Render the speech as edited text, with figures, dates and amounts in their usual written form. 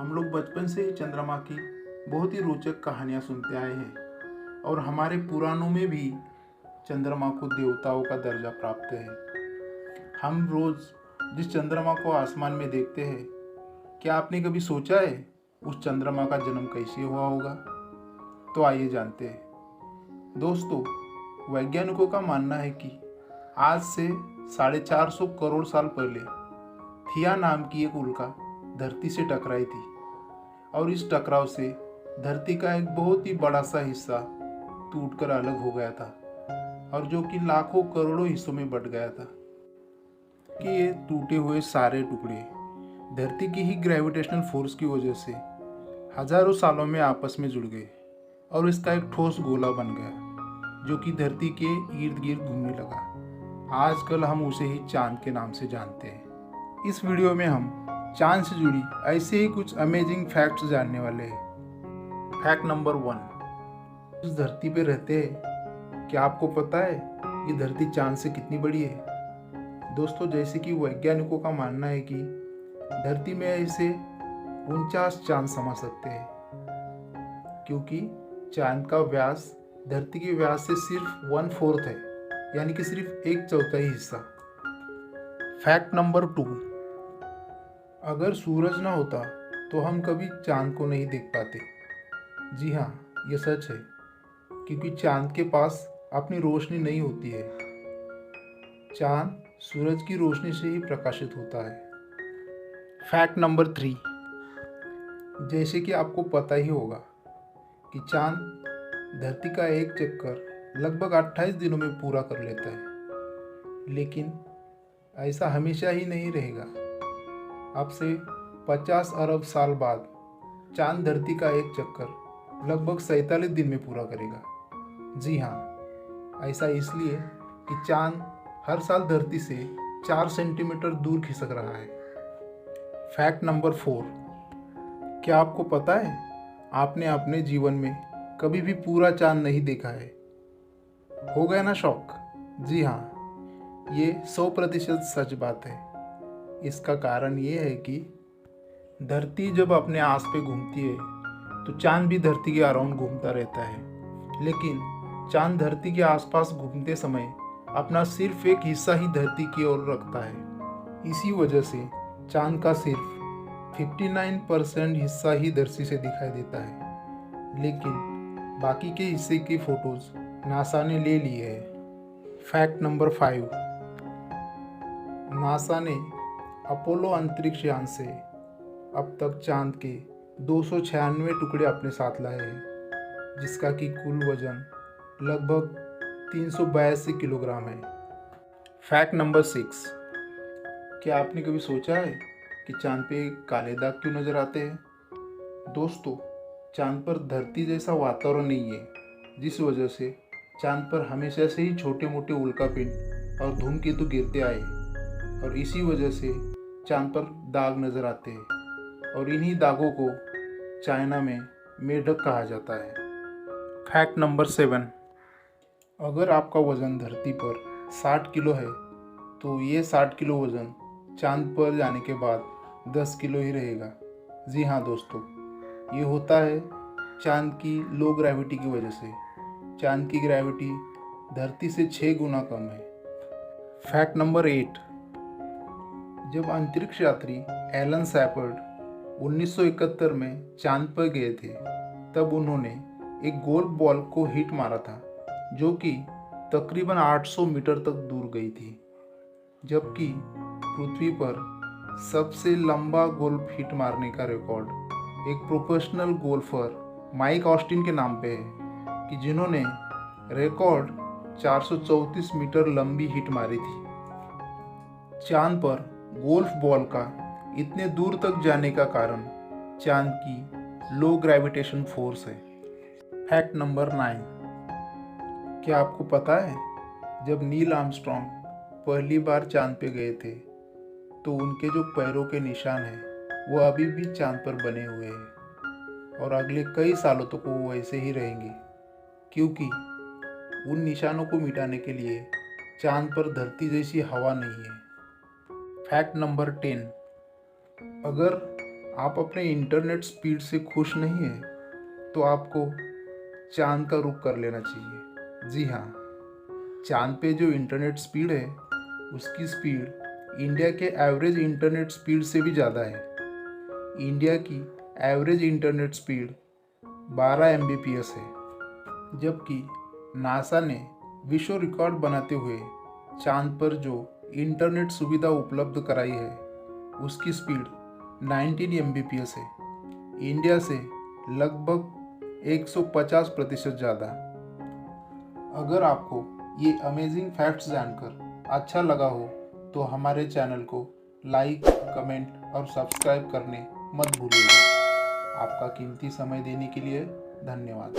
हम लोग बचपन से ही चंद्रमा की बहुत ही रोचक कहानियाँ सुनते आए हैं और हमारे पुराणों में भी चंद्रमा को देवताओं का दर्जा प्राप्त है। हम रोज जिस चंद्रमा को आसमान में देखते हैं, क्या आपने कभी सोचा है उस चंद्रमा का जन्म कैसे हुआ होगा? तो आइए जानते हैं। दोस्तों, वैज्ञानिकों का मानना है कि आज से 450 करोड़ साल पहले थिया नाम की एक उल्का धरती से टकराई थी और इस टकराव से धरती का एक बहुत ही बड़ा सा हिस्सा टूटकर अलग हो गया था और जो कि लाखों करोड़ों हिस्सों में बट गया था। कि ये टूटे हुए सारे टुकड़े धरती की ही ग्रेविटेशनल फोर्स की वजह से हजारों सालों में आपस में जुड़ गए और इसका एक ठोस गोला बन गया जो कि धरती के इर्द गिर्द घूमने लगा। आजकल हम उसे ही चांद के नाम से जानते हैं। इस वीडियो में हम चांद से जुड़ी ऐसे ही कुछ अमेजिंग फैक्ट्स जानने वाले हैं। फैक्ट नंबर 1, इस धरती पे रहते हैं, क्या आपको पता है ये धरती चांद से कितनी बड़ी है? दोस्तों, जैसे कि वैज्ञानिकों का मानना है कि धरती में ऐसे 49 चांद समा सकते हैं, क्योंकि चांद का व्यास धरती के व्यास से सिर्फ 1/4 है, यानी कि सिर्फ 1/4 हिस्सा। फैक्ट नंबर 2, अगर सूरज ना होता तो हम कभी चांद को नहीं देख पाते। जी हाँ, ये सच है, क्योंकि चांद के पास अपनी रोशनी नहीं होती है। चांद सूरज की रोशनी से ही प्रकाशित होता है। फैक्ट नंबर 3, जैसे कि आपको पता ही होगा कि चांद धरती का एक चक्कर लगभग 28 दिनों में पूरा कर लेता है, लेकिन ऐसा हमेशा ही नहीं रहेगा। अब से 50 अरब साल बाद चांद धरती का एक चक्कर लगभग 47 दिन में पूरा करेगा। जी हाँ, ऐसा इसलिए कि चांद हर साल धरती से 4 सेंटीमीटर दूर खिसक रहा है। फैक्ट नंबर 4, क्या आपको पता है आपने अपने जीवन में कभी भी पूरा चांद नहीं देखा है? हो गया ना शौक? जी हाँ, ये 100% सच बात है। इसका कारण ये है कि धरती जब अपने आस पे घूमती है तो चांद भी धरती के अराउंड घूमता रहता है, लेकिन चांद धरती के आसपास घूमते समय अपना सिर्फ एक हिस्सा ही धरती की ओर रखता है। इसी वजह से चांद का सिर्फ 59% हिस्सा ही धरती से दिखाई देता है, लेकिन बाकी के हिस्से की फोटोज नासा ने ले ली है। फैक्ट नंबर 5, नासा ने अपोलो अंतरिक्ष यान से अब तक चांद के 296 टुकड़े अपने साथ लाए हैं, जिसका कि कुल वजन लगभग 382 किलोग्राम है। फैक्ट नंबर 6, क्या आपने कभी सोचा है कि चांद पे काले दाग क्यों नजर आते हैं? दोस्तों, चांद पर धरती जैसा वातावरण नहीं है, जिस वजह से चांद पर हमेशा से ही छोटे मोटे उल्कापिंड और धूमकेतु गिरते आए और इसी वजह से चांद पर दाग नजर आते हैं और इन्हीं दागों को चाइना में मेढक कहा जाता है। फैक्ट नंबर 7, अगर आपका वज़न धरती पर 60 किलो है तो ये 60 किलो वज़न चांद पर जाने के बाद 10 किलो ही रहेगा। जी हाँ दोस्तों, ये होता है चांद की लो ग्रेविटी की वजह से। चांद की ग्रेविटी धरती से 6 गुना कम है। फैक्ट नंबर 8, जब अंतरिक्ष यात्री एलन शैपर्ड 1971 में चांद पर गए थे, तब उन्होंने एक गोल्फ बॉल को हिट मारा था जो कि तकरीबन 800 मीटर तक दूर गई थी, जबकि पृथ्वी पर सबसे लंबा गोल्फ हिट मारने का रिकॉर्ड एक प्रोफेशनल गोल्फर माइक ऑस्टिन के नाम पे है, कि जिन्होंने रिकॉर्ड 434 मीटर लंबी हिट मारी थी। चांद पर गोल्फ बॉल का इतने दूर तक जाने का कारण चांद की लो ग्रेविटेशन फोर्स है। फैक्ट नंबर 9, क्या आपको पता है जब नील आर्मस्ट्रॉन्ग पहली बार चांद पे गए थे तो उनके जो पैरों के निशान हैं वो अभी भी चांद पर बने हुए हैं और अगले कई सालों तक वो वैसे ही रहेंगे, क्योंकि उन निशानों को मिटाने के लिए चांद पर धरती जैसी हवा नहीं है। फैक्ट नंबर 10, अगर आप अपने इंटरनेट स्पीड से खुश नहीं हैं तो आपको चांद का रुख कर लेना चाहिए। जी हाँ, चांद पे जो इंटरनेट स्पीड है उसकी स्पीड इंडिया के एवरेज इंटरनेट स्पीड से भी ज़्यादा है। इंडिया की एवरेज इंटरनेट स्पीड 12 Mbps है, जबकि नासा ने विश्व रिकॉर्ड बनाते हुए चांद पर जो इंटरनेट सुविधा उपलब्ध कराई है उसकी स्पीड 19 Mbps है, इंडिया से लगभग 150% ज़्यादा। अगर आपको ये अमेजिंग फैक्ट्स जानकर अच्छा लगा हो तो हमारे चैनल को लाइक, कमेंट और सब्सक्राइब करने मत भूलिएगा। आपका कीमती समय देने के लिए धन्यवाद।